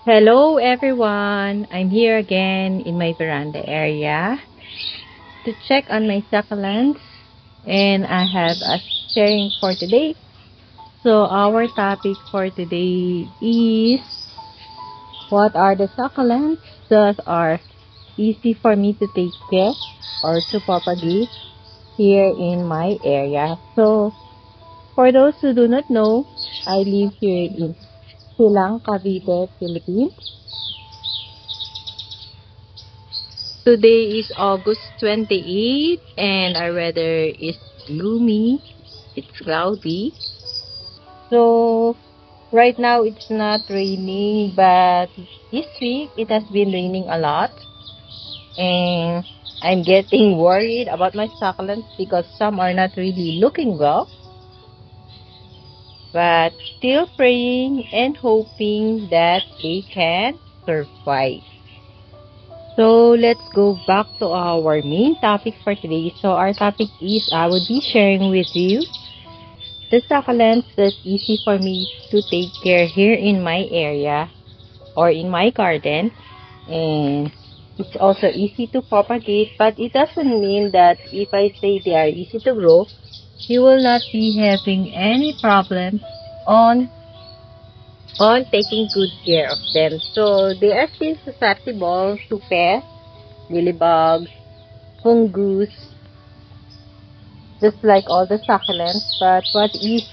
Hello everyone! I'm here again in my veranda area to check on my succulents, and I have a sharing for today. So our topic for today is what are the succulents that are easy for me to take care or to propagate here in my area. So for those who do not know, I live here in Silang, Cavite, Philippines. Today is August 28th and our weather is gloomy. It's cloudy. So right now it's not raining, but this week it has been raining a lot. And I'm getting worried about my succulents because some are not really looking well. But still praying and hoping that they can survive. So let's go back to our main topic for today. So our topic is I would be sharing with you the succulents that's easy for me to take care here in my area or in my garden. And it's also easy to propagate, but it doesn't mean that if I say they are easy to grow, you will not be having any problem on taking good care of them. So they are still susceptible to pests, mealybugs, fungus, just like all the succulents. But what is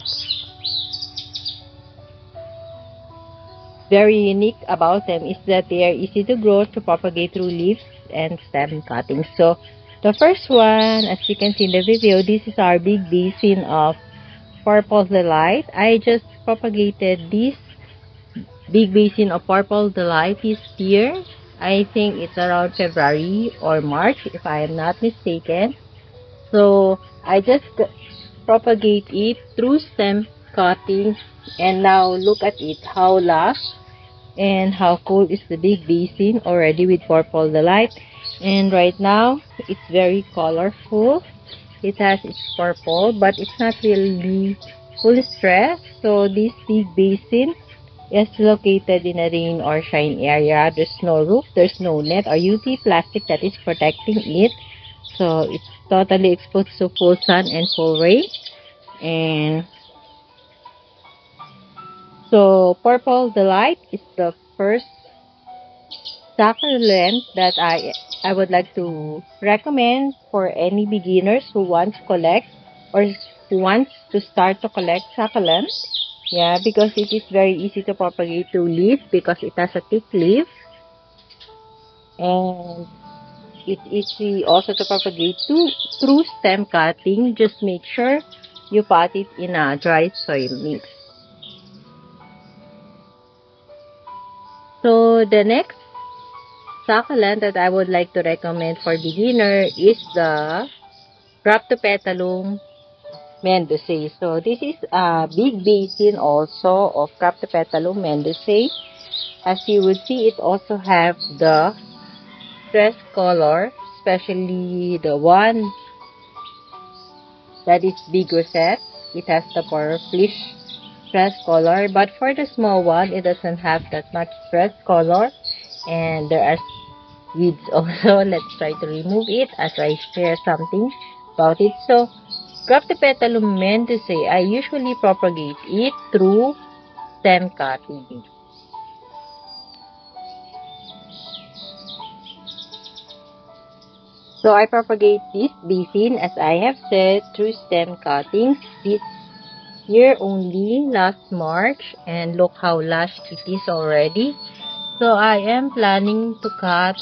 very unique about them is that they are easy to grow, to propagate through leaves and stem cuttings. So the first one, as you can see in the video, this is our big basin of purple delight. I just propagated this big basin of purple delight this year. I think it's around February or March, if I am not mistaken. So I just propagate it through stem cutting, and now look at it, how lush and how cool is the big basin already with purple delight. And right now it's very colorful. It has its purple, but it's not really fully stressed. So this big basin is located in a rain or shine area. There's no roof, there's no net or UV plastic that is protecting it. So it's totally exposed to full sun and full rain. And so Purple Delight is the first succulent that I would like to recommend for any beginners who want to collect or who wants to start to collect succulents. Yeah, because it is very easy to propagate to leaf because it has a thick leaf, and it's easy also to propagate through stem cutting. Just make sure you pot it in a dry soil mix. So the next succulent that I would like to recommend for beginner is the Cryptopetalum mendozae. So this is a big basin also of Cryptopetalum mendozae. As you would see, it also have the stress color, especially the one that is big rosette. It has the purplish stress color, but for the small one, it doesn't have that much stress color, and there are weeds also. Let's try to remove it as I share something about it. So Cryptopetalum mendozae, I usually propagate it through stem cutting. So I propagate this basin, as I have said, through stem cuttings this year only, last March, and look how lush it is already. So I am planning to cut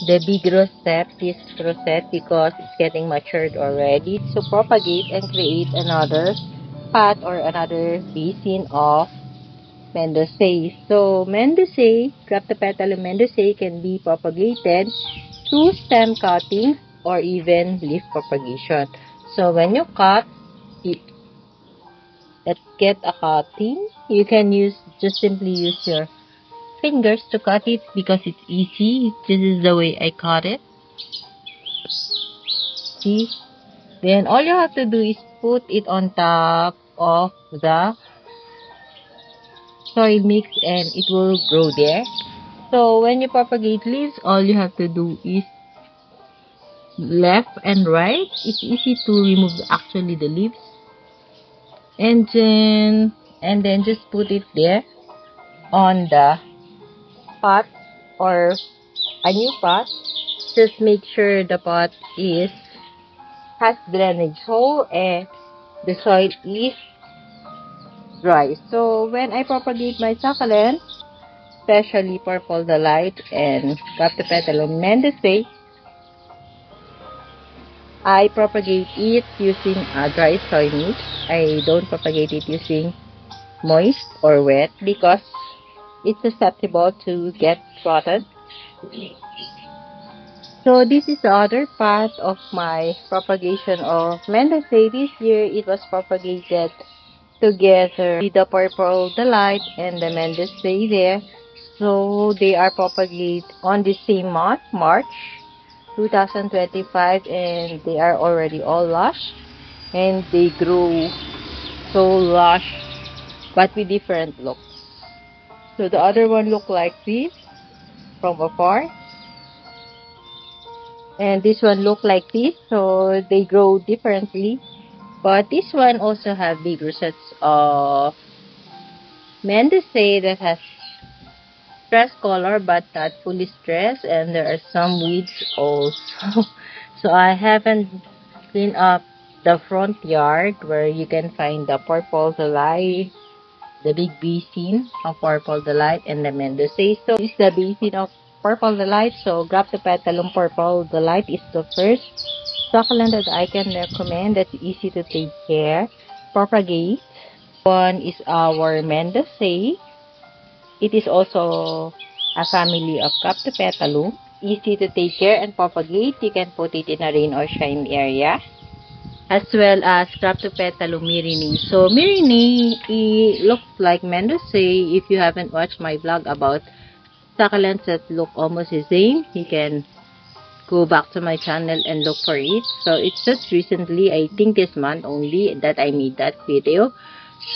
the big rosette, this rosette, because it's getting matured already, to propagate and create another pot or another basin of mendozae. So mendozae, Cryptopetalum mendozae, can be propagated through stem cutting or even leaf propagation. So when you cut, let's get a cutting. You can just simply use your fingers to cut it because it's easy. This is the way I cut it. See? Then all you have to do is put it on top of the soil mix and it will grow there. So when you propagate leaves, all you have to do is left and right. It's easy to remove actually the leaves. And then just put it there on the pot or a new pot. Just make sure the pot has drainage hole and the soil is dry. So when I propagate my succulent, especially Purple Delight and Captopetalum mendicae, I propagate it using a dry soil mix. I don't propagate it using moist or wet because it's susceptible to get rotten. So this is the other part of my propagation of mendicae. This year it was propagated together with the Purple Delight and the mendicae there. So they are propagated on the same month, March 2025, and they are already all lush and they grow so lush but with different looks. So the other one look like this from afar, and this one look like this, so they grow differently. But this one also have big rosettes of mendicae that has stress color but not fully stressed, and there are some weeds also. So I haven't cleaned up the front yard where you can find the Purple Delight, the big basin of Purple Delight, and the mendicae. So this is the basin of Purple Delight. So Graptopetalum Purple Delight is the first succulent that I can recommend that's easy to take care, propagate. One is our mendicae. It is also a family of Captopetalum. Easy to take care and propagate. You can put it in a rain or shine area. As well as Graptopetalum myrinae. So myrinae, it looks like mendicae. If you haven't watched my vlog about succulents that look almost the same, you can go back to my channel and look for it. So it's just recently, I think this month only, that I made that video.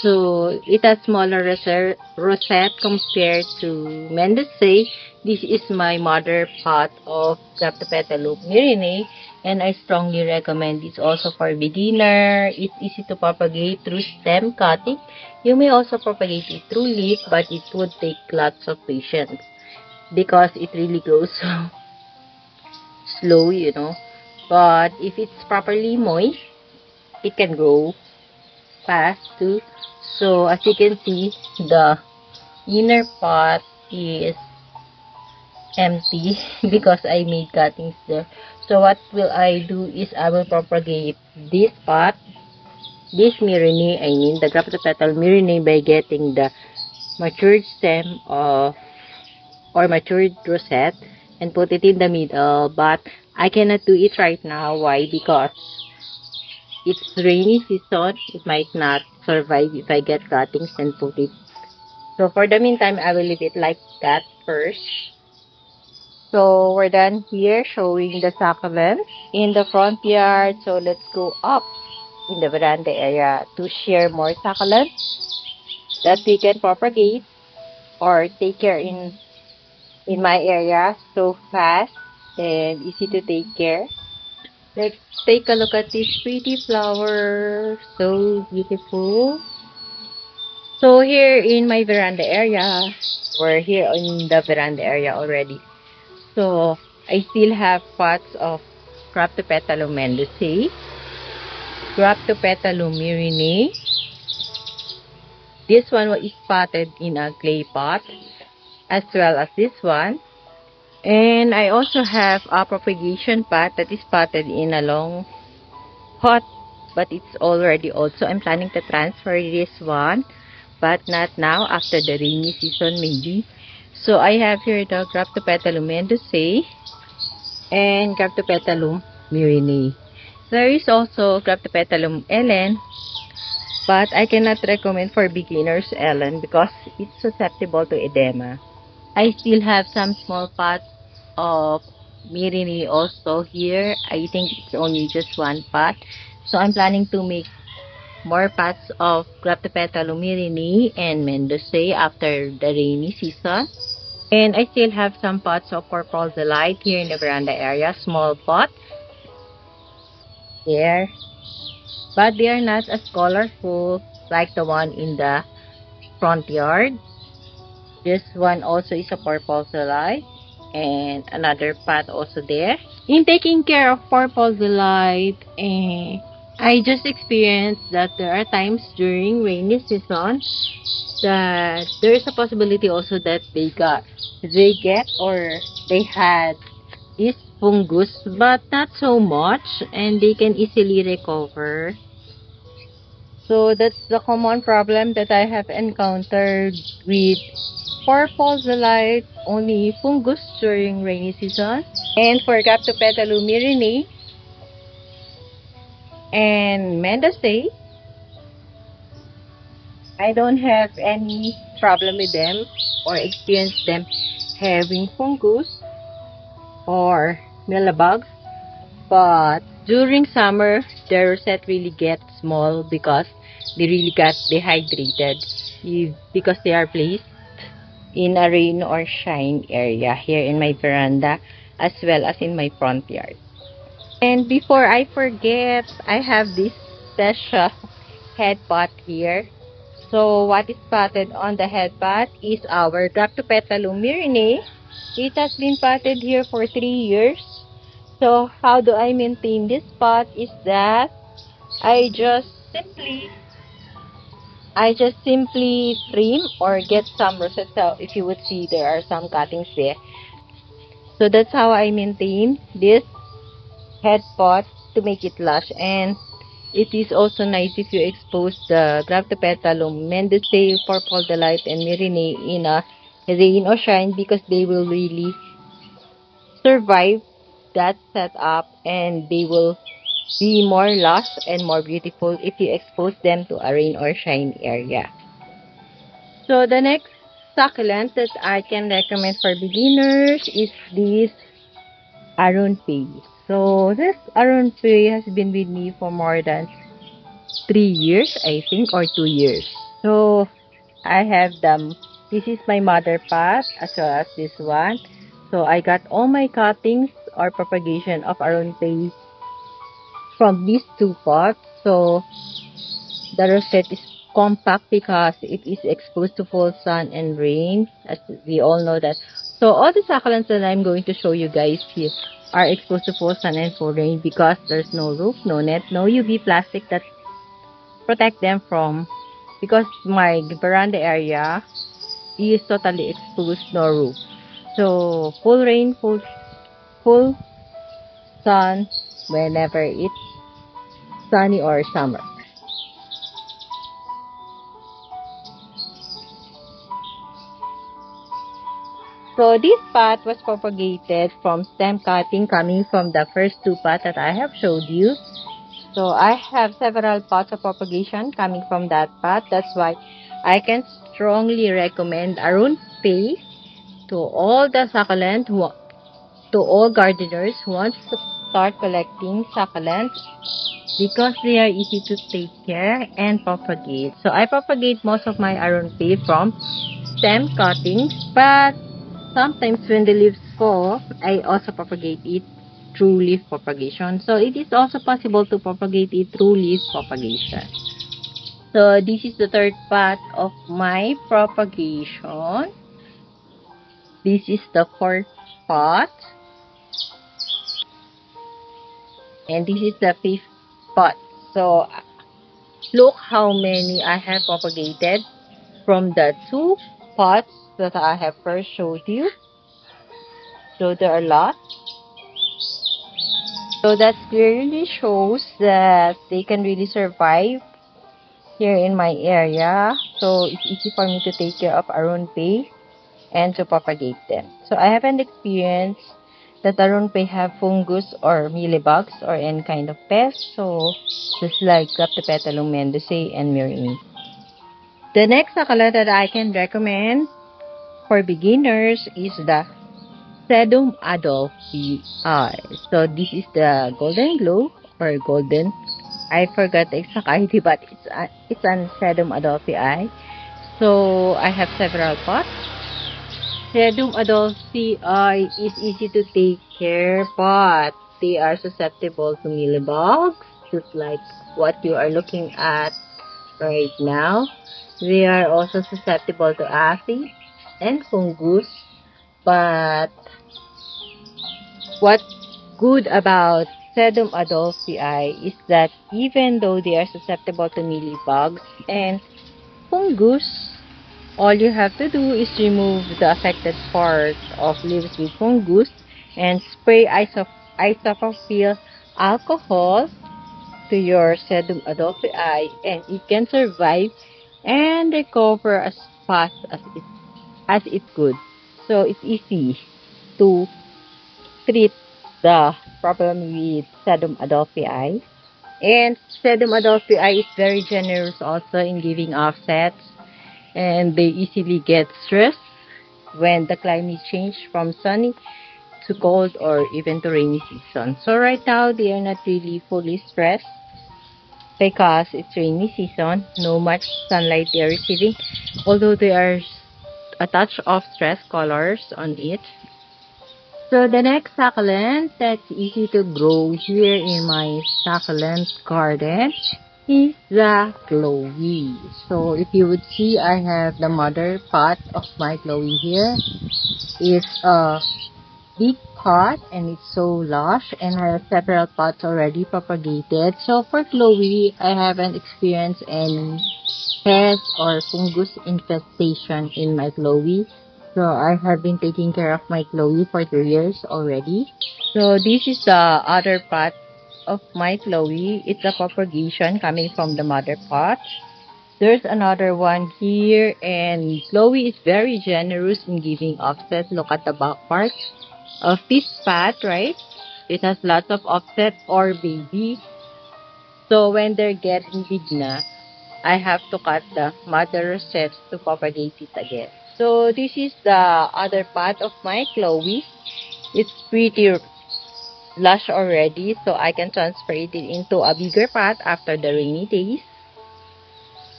So it has smaller rosette compared to mendicae. This is my mother pot of Graptopetalum myrinae, and I strongly recommend this also for beginner. It's easy to propagate through stem cutting. You may also propagate it through leaf, but it would take lots of patience because it really grows slow, you know. But if it's properly moist, it can grow fast too. So as you can see, the inner pot is empty because I made cuttings there. So what will I do is I will propagate this pot, this myrinae, I mean the Graptopetalum myrinae, by getting the matured stem of or matured rosette and put it in the middle. But I cannot do it right now. Why? Because it's rainy season. It might not survive if I get cuttings and put it. So for the meantime, I will leave it like that first. So we're done here showing the succulents in the front yard. So let's go up in the veranda area to share more succulents that we can propagate or take care in my area so fast and easy to take care. Let's take a look at this pretty flower. So beautiful. So here in my veranda area, we're here in the veranda area already. So I still have pots of Graptopetalum mendicae, Graptopetalum myrinae. This one is potted in a clay pot, as well as this one. And I also have a propagation pot that is potted in a long pot, but it's already old. So I'm planning to transfer this one, but not now, after the rainy season maybe. So I have here the Graptopetalum mendicae and Graptopetalum myrinae. There is also Graptopetalum Ellen, but I cannot recommend for beginners Ellen because it's susceptible to edema. I still have some small pots of myrinae also here. I think it's only just one pot. So I'm planning to make more pots of Graptopetalum myrinae and Mendozae after the rainy season. And I still have some pots of Purple Delight here in the veranda area, small pot there. But they are not as colorful like the one in the front yard. This one also is a Purple Delight and another pot also there. In taking care of Purple Delight, I just experienced that there are times during rainy season that there is a possibility also that they had this fungus, but not so much, and they can easily recover. So that's the common problem that I have encountered with Purple Delight, only fungus during rainy season. And for Graptopetalum myrinae and Mendozae, I don't have any problem with them or experience them having fungus or mealybugs. But during summer, their rosette really gets small because they really got dehydrated because they are placed in a rain or shine area here in my veranda as well as in my front yard. And before I forget, I have this special head pot here. So what is potted on the head pot is our Graptopetalum myrinae. It has been potted here for 3 years. So how do I maintain this pot is that I just simply trim or get some rosette. So if you would see, there are some cuttings there. So that's how I maintain this head pot to make it lush. And it is also nice if you expose the Graptopetalum, Mendozae, Purple Delight, and Myrinae in a rain or shine because they will really survive that setup and they will be more lush and more beautiful if you expose them to a rain or shine area. So the next succulent that I can recommend for beginners is this Arunpei. So this Arunpei has been with me for more than 3 years, I think, or 2 years. So I have them. This is my mother pot as well as this one. So I got all my cuttings or propagation of Arunpei from these two pots. So the rosette is compact because it is exposed to full sun and rain, as we all know that. So all the succulents that I'm going to show you guys here are exposed to full sun and full rain because there's no roof, no net, no UV plastic that protect them from, because my veranda area is totally exposed, no roof. So full rain, full sun whenever it's sunny or summer. So this pot was propagated from stem cutting coming from the first two pots that I have showed you. So I have several pots of propagation coming from that pot. That's why I can strongly recommend Arunpei to all the to all gardeners who want to start collecting succulents because they are easy to take care and propagate. So I propagate most of my Arunpei from stem cuttings, but sometimes when the leaves fall, I also propagate it through leaf propagation. So it is also possible to propagate it through leaf propagation. So this is the third part of my propagation. This is the fourth pot. And this is the fifth pot. So look how many I have propagated from the two pots that I have first showed you. So there are lots. So that clearly shows that they can really survive here in my area. So it's easy for me to take care of Arunpei and to propagate them. So I haven't experienced that Arunpei have fungus or mealybugs or any kind of pest. So just like Graptopetalum Mendozae and Myrinae. The next succulent that I can recommend for beginners is the Sedum Adolphii. So this is the golden glow or golden I forgot the exact ID, but it's an Sedum Adelphii. So I have several pots. Sedum Adelphii is easy to take care, but they are susceptible to mealybugs, just like what you are looking at right now. They are also susceptible to aphids and fungus, but what's good about Sedum Adolphii is that even though they are susceptible to mealybugs and fungus, all you have to do is remove the affected part of leaves with fungus and spray isopropyl alcohol to your Sedum Adolphii, and it can survive and recover as fast as it could. So it's easy to treat the problem with Sedum Adolphii. And Sedum Adolphii is very generous also in giving offsets, and they easily get stressed when the climate change from sunny to cold or even to rainy season. So right now they are not really fully stressed because it's rainy season, no much sunlight they are receiving, although there are a touch of stress colors on it. So the next succulent that's easy to grow here in my succulent garden is the Chloe. So if you would see, I have the mother pot of my Chloe here. It's a big pot and it's so lush, and I have several pots already propagated. So for Chloe, I haven't experienced any pest or fungus infestation in my Chloe. So I have been taking care of my Chloe for 2 years already. So this is the other pot of my Chloe. It's a propagation coming from the mother pot. There's another one here, and Chloe is very generous in giving offset. Look at the back part of this pot, right? It has lots of offset or baby. So when they're getting big na, I have to cut the mother rosettes to propagate it again. So this is the other part of my Chloe. It's pretty lush already, so I can transfer it into a bigger pot after the rainy days.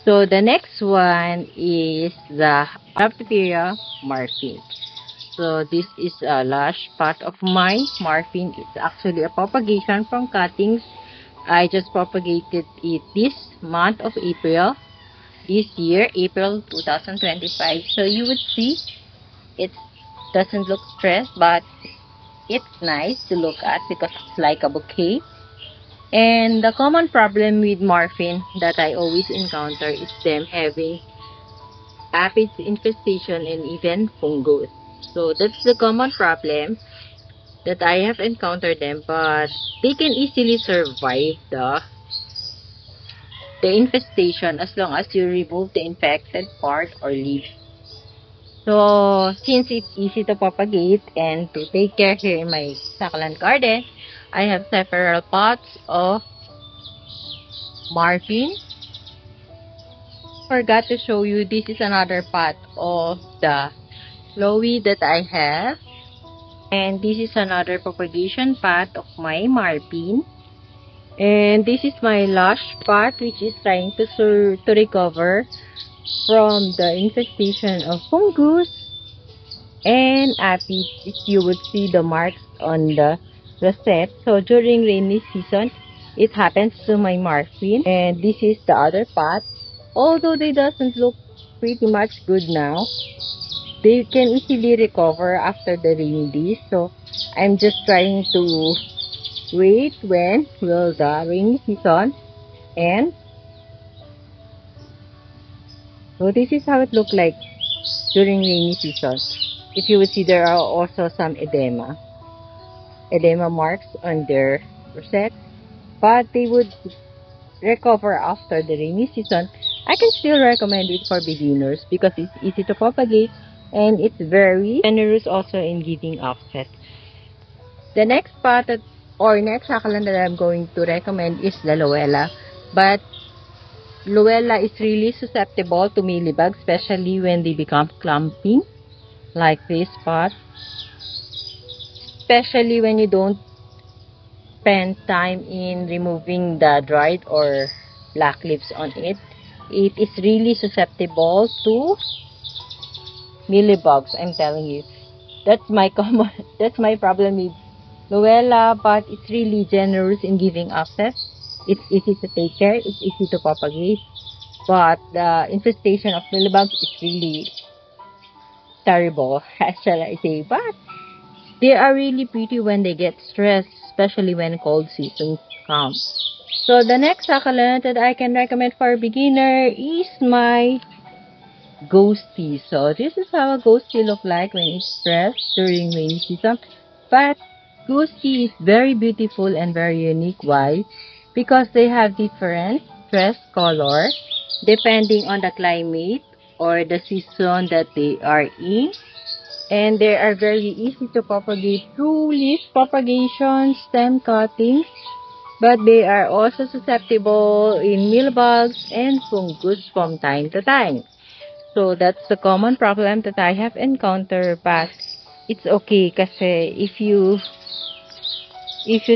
So the next one is the Arabidopteria marfin. So this is a lush part of my marfin. It's actually a propagation from cuttings. I just propagated it this month of April. This year, April 2025. So you would see it doesn't look stressed, but it's nice to look at because it's like a bouquet. And the common problem with marfin that I always encounter is them having aphids infestation and even fungus. So that's the common problem that I have encountered them, but they can easily survive the infestation as long as you remove the infected part or leaf. So, since it's easy to propagate and to take care here in my succulent garden, I have several pots of marfin. Forgot to show you, this is another pot of the Chloe that I have. And this is another propagation pot of my marfin. And this is my lush pot, which is trying to recover from the infestation of fungus and aphids. If you would see the marks on the rosette. So during rainy season, it happens to my marfin. And this is the other pot. Although they doesn't look pretty much good now, they can easily recover after the rainy days. So I'm just trying to wait when will the rainy season end. So this is how it looked like during rainy season. If you would see, there are also some edema marks on their rosette, but they would recover after the rainy season. I can still recommend it for beginners because it's easy to propagate and it's very generous also in giving offset. The next pot or next succulent that I'm going to recommend is the Luella, but Luella is really susceptible to mealybugs, especially when they become clumping like this pot, especially when you don't spend time in removing the dried or black leaves on it, it is really susceptible to mealybugs. I'm telling you. That's my common, that's my problem with Luella, but it's really generous in giving access. It's easy to take care, it's easy to propagate, but the infestation of mealybugs is really terrible, shall I say. But they are really pretty when they get stressed, especially when cold seasons come. So the next succulent that I can recommend for a beginner is my ghosty. So this is how a ghosty look like when it's stressed during rainy season. But ghosty is very beautiful and very unique. Why? Because they have different stress color depending on the climate or the season that they are in. And they are very easy to propagate through leaf propagation, stem cutting, but they are also susceptible in mealybugs and fungus from time to time. So that's the common problem that I have encountered, but it's okay kasi if you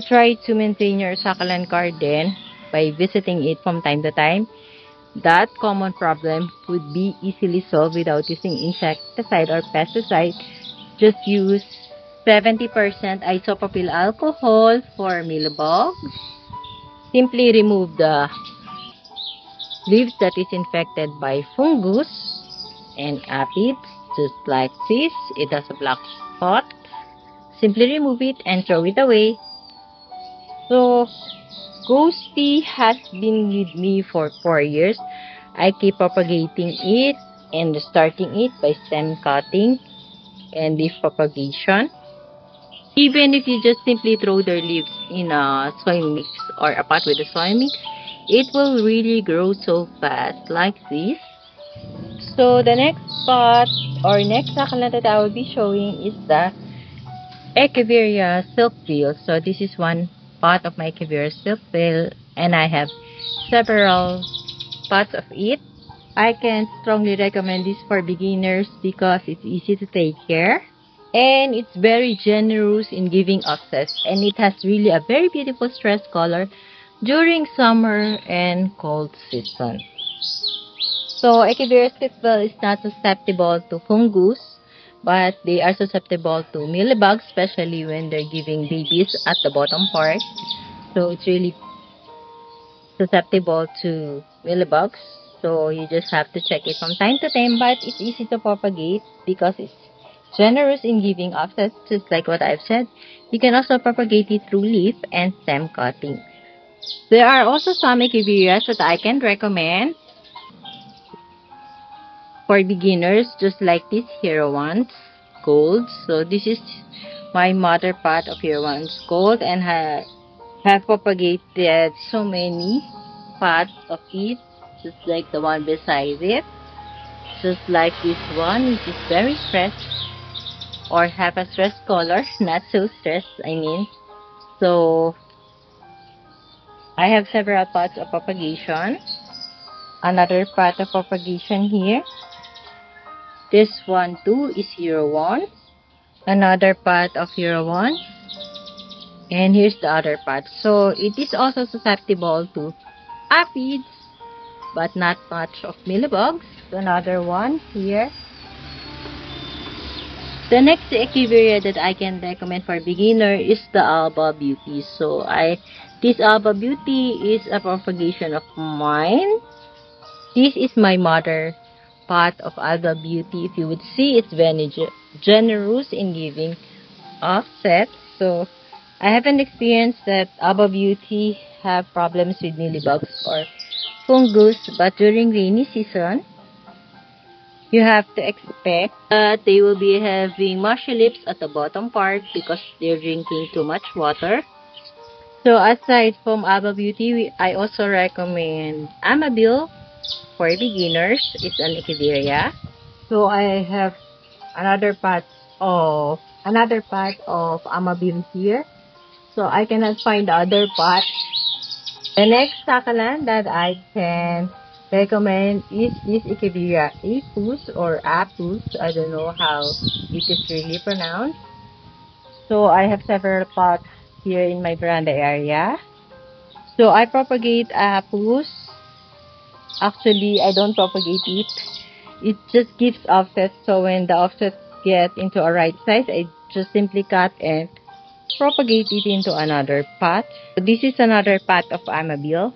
try to maintain your succulent garden by visiting it from time to time, that common problem would be easily solved without using insecticide or pesticide. Just use 70% isopropyl alcohol for mealybug. Simply remove the leaves that is infected by fungus and aphids, just like this. It has a black spot. Simply remove it and throw it away. So, Ghosty has been with me for 4 years. I keep propagating it and starting it by stem cutting and leaf propagation. Even if you just simply throw their leaves in a soil mix or a pot with a soil mix, it will really grow so fast like this. So the next pot or next succulent that I will be showing is the Echeveria silkbill. So this is one pot of my Echeveria silkbill and I have several pots of it. I can strongly recommend this for beginners because it's easy to take care and it's very generous in giving access, and it has really a very beautiful stress color during summer and cold season. So Echeveria silkbill is not susceptible to fungus, but they are susceptible to mealybugs, especially when they're giving babies at the bottom part. So it's really susceptible to mealybugs. So you just have to check it from time to time, but it's easy to propagate because it's generous in giving access, just like what I've said. You can also propagate it through leaf and stem cutting. There are also some echeverias that I can recommend for beginners, just like this Hero Ones Gold. So this is my mother pot of Hero Ones Gold, and have propagated so many pots of it, just like the one beside it, just like this one, which is very stressed or have a stress color, not so stressed, I mean. So I have several pots of propagation. Another pot of propagation here. This one too is Hero One. Another pot of Hero One. And here's the other part. So it is also susceptible to aphids, but not much of mealybugs. Another one here. The next echeveria that I can recommend for beginner is the Alba Beauty. So this Alba Beauty is a propagation of mine. This is my mother pot of Alba Beauty. If you would see, it's very generous in giving offset. So I haven't experienced that Alba Beauty have problems with mealybugs or fungus, but during rainy season, you have to expect that they will be having mushy lips at the bottom part because they're drinking too much water. So aside from Alba Beauty, I also recommend Amabil for beginners. It's an echeveria. So I have another part of Amabil here. So I cannot find the other part. The next succulent that I can recommend is this Echeveria apus or apus. I don't know how it is really pronounced. So I have several pots here in my veranda area. So I propagate apus. Actually, I don't propagate it. It just gives offset. So when the offset get into a right size, I just simply cut and propagate it into another pot. So this is another pot of Amabile.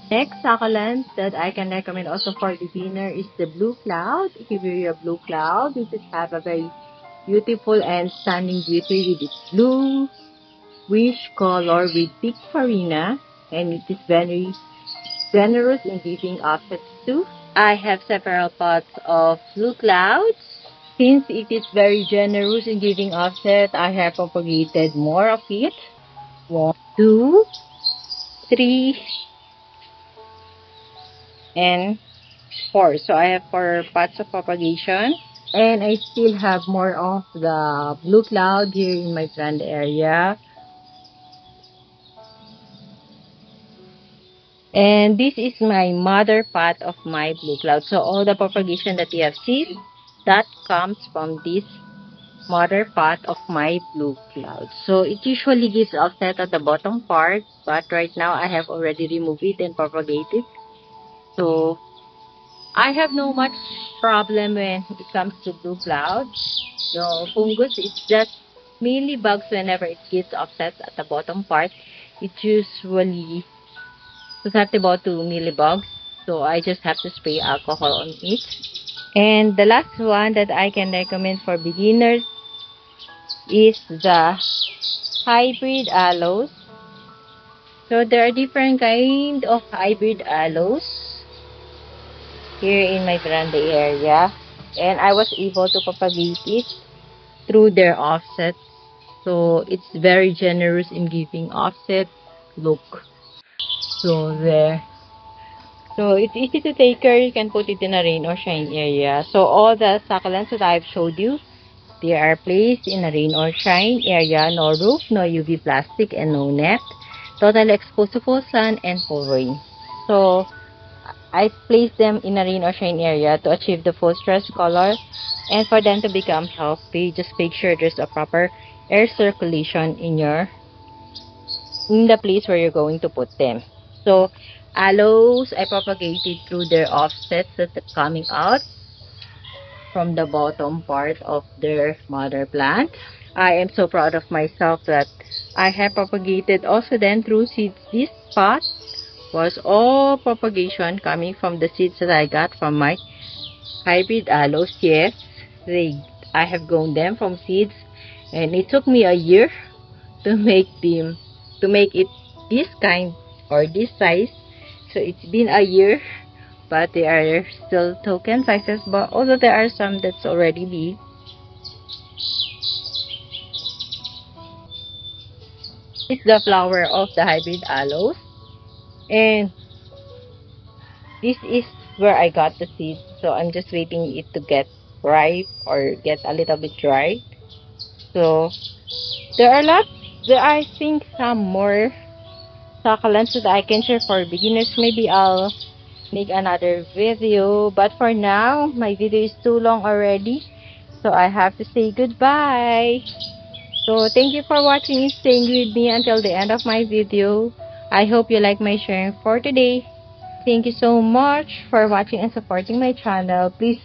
Next succulent that I can recommend also for beginner is the Blue Cloud. If you wear a Blue Cloud, this is have a very beautiful and stunning beauty with its blue wish color with thick farina, and it is very generous in giving offsets too. I have several pots of Blue Clouds. Since it is very generous in giving offset, I have propagated more of it. 1, 2, 3, and 4. So I have 4 pots of propagation. And I still have more of the Blue Cloud here in my plant area. And this is my mother pot of my Blue Cloud. So all the propagation that you have seen, that comes from this mother pot of my Blue Cloud. So it usually gives offset at the bottom part, but right now I have already removed it and propagated. So I have no much problem when it comes to Blue Cloud. The fungus is just mainly bugs whenever it gets offset at the bottom part. It's usually susceptible to mealybugs, so I just have to spray alcohol on it. And the last one that I can recommend for beginners is the hybrid aloes. So there are different kind of hybrid aloes here in my veranda area, and I was able to propagate it through their offsets. So it's very generous in giving offset. Look, so there. So it's easy to take care. You can put it in a rain or shine area. So all the succulents that I've showed you, they are placed in a rain or shine area. No roof, no UV plastic, and no net. Totally exposed to full sun and full rain. So I placed them in a rain or shine area to achieve the full stress color, and for them to become healthy. Just make sure there's a proper air circulation in the place where you're going to put them. So aloes I propagated through their offsets that are coming out from the bottom part of their mother plant. I am so proud of myself that I have propagated also then through seeds. This pot was all propagation coming from the seeds that I got from my hybrid aloes. Yes, I have grown them from seeds, and it took me a year to make it this kind or this size. So it's been a year, but they are still token sizes, but although there are some that's already big. It's the flower of the hybrid aloes, and this is where I got the seeds. So I'm just waiting it to get ripe or get a little bit dry. So there are lots. There are, I think, some more succulents that I can share for beginners. Maybe I'll make another video, but for now my video is too long already, so I have to say goodbye. So thank you for watching and staying with me until the end of my video. I hope you like my sharing for today. Thank you so much for watching and supporting my channel. Please,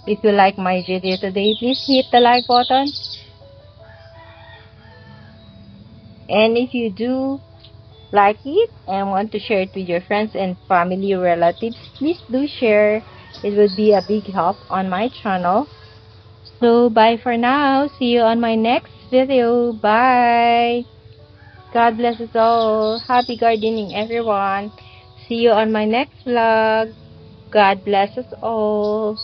if you like my video today, please hit the like button, and if you do like it and want to share it with your friends and family relatives, please do share. It would be a big help on my channel. So bye for now. See you on my next video. Bye. God bless us all. Happy gardening, everyone. See you on my next vlog. God bless us all.